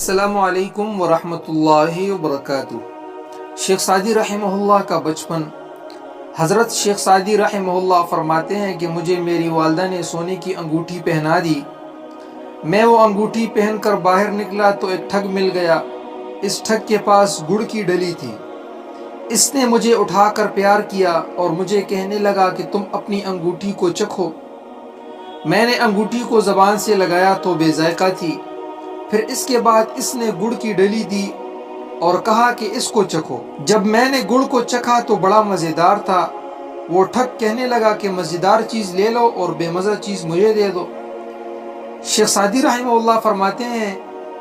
अस्सलामु अलैकुम वरहमतुल्लाहि वबरकातुह। शेख सादी रहमहुल्लाह का बचपन। हज़रत शेख सादी रहमहुल्लाह फरमाते हैं कि मुझे मेरी वालिदा ने सोने की अंगूठी पहना दी। मैं वो अंगूठी पहनकर बाहर निकला तो एक ठग मिल गया। इस ठग के पास गुड़ की डली थी। इसने मुझे उठाकर प्यार किया और मुझे कहने लगा कि तुम अपनी अंगूठी को चखो। मैंने अंगूठी को ज़बान से लगाया तो बेज़ायका थी। फिर इसके बाद इसने गुड़ की डली दी और कहा कि इसको चखो। जब मैंने गुड़ को चखा तो बड़ा मज़ेदार था। वो ठग कहने लगा कि मज़ेदार चीज़ ले लो और बेमज़ा चीज़ मुझे दे दो। शेख सादी रहमहुल्लाह फरमाते हैं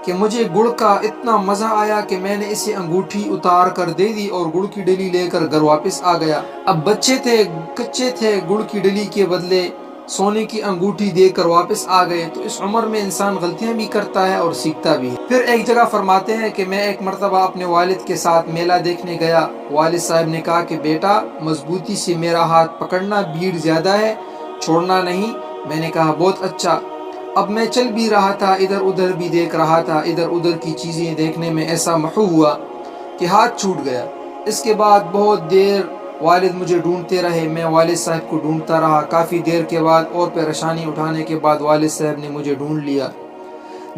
कि मुझे गुड़ का इतना मज़ा आया कि मैंने इसे अंगूठी उतार कर दे दी और गुड़ की डली लेकर घर वापस आ गया। अब बच्चे थे, कच्चे थे, गुड़ की डली के बदले सोने की अंगूठी देकर वापस आ गए। तो इस उम्र में इंसान गलतियां भी करता है और सीखता भी है। फिर एक जगह फरमाते हैं कि मैं एक मरतबा अपने वालिद के साथ मेला देखने गया। वालिद साहब ने कहा कि बेटा मजबूती से मेरा हाथ पकड़ना, भीड़ ज्यादा है, छोड़ना नहीं। मैंने कहा बहुत अच्छा। अब मैं चल भी रहा था, इधर उधर भी देख रहा था। इधर उधर की चीज़ें देखने में ऐसा महू हुआ कि हाथ छूट गया। इसके बाद बहुत देर वालिद मुझे ढूंढते रहे। मैं वालिद साहब को ढूंढता रहा। काफ़ी देर के बाद और परेशानी उठाने के बाद वालिद साहब ने मुझे ढूंढ लिया।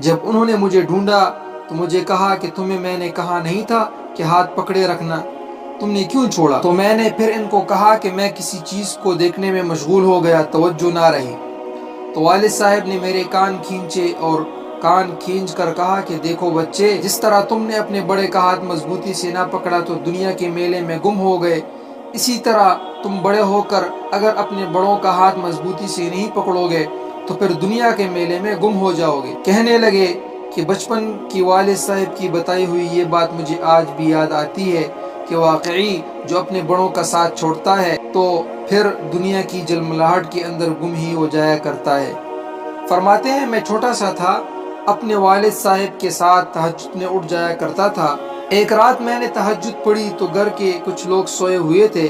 जब उन्होंने मुझे ढूंढा तो मुझे कहा कि तुम्हें मैंने कहा नहीं था कि हाथ पकड़े रखना, तुमने क्यों छोड़ा? तो मैंने फिर इनको कहा कि मैं किसी चीज़ को देखने में मशगूल हो गया, तवज्जो ना रही। तो वालिद साहब ने मेरे कान खींचे और कान खींच कर कहा कि देखो बच्चे, जिस तरह तुमने अपने बड़े का हाथ मजबूती से ना पकड़ा तो दुनिया के मेले में गुम हो गए, इसी तरह तुम बड़े होकर अगर अपने बड़ों का हाथ मजबूती से नहीं पकड़ोगे तो फिर दुनिया के मेले में गुम हो जाओगे। कहने लगे कि बचपन की वालिद साहब की बताई हुई ये बात मुझे आज भी याद आती है कि वाकई जो अपने बड़ों का साथ छोड़ता है तो फिर दुनिया की जलमलाहट के अंदर गुम ही हो जाया करता है। फरमाते हैं मैं छोटा सा था, अपने वालिद साहब के साथ तहज्जुद में उठ जाया करता था। एक रात मैंने तहज्जुद पढ़ी तो घर के कुछ लोग सोए हुए थे।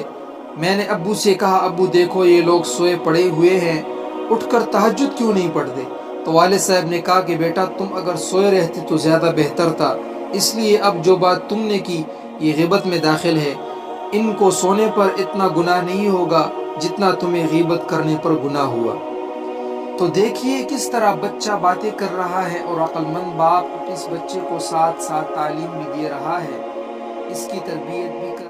मैंने अब्बू से कहा, अब्बू देखो ये लोग सोए पड़े हुए हैं, उठकर तहज्जुद क्यों नहीं पढ़ते? तो वालिद साहब ने कहा कि बेटा तुम अगर सोए रहते तो ज़्यादा बेहतर था, इसलिए अब जो बात तुमने की ये ग़ीबत में दाखिल है। इनको सोने पर इतना गुनाह नहीं होगा जितना तुम्हें ग़ीबत करने पर गुनाह हुआ। तो देखिए किस तरह बच्चा बातें कर रहा है और अक्लमंद बाप इस बच्चे को साथ साथ तालीम भी दे रहा है। इसकी तरबियत भी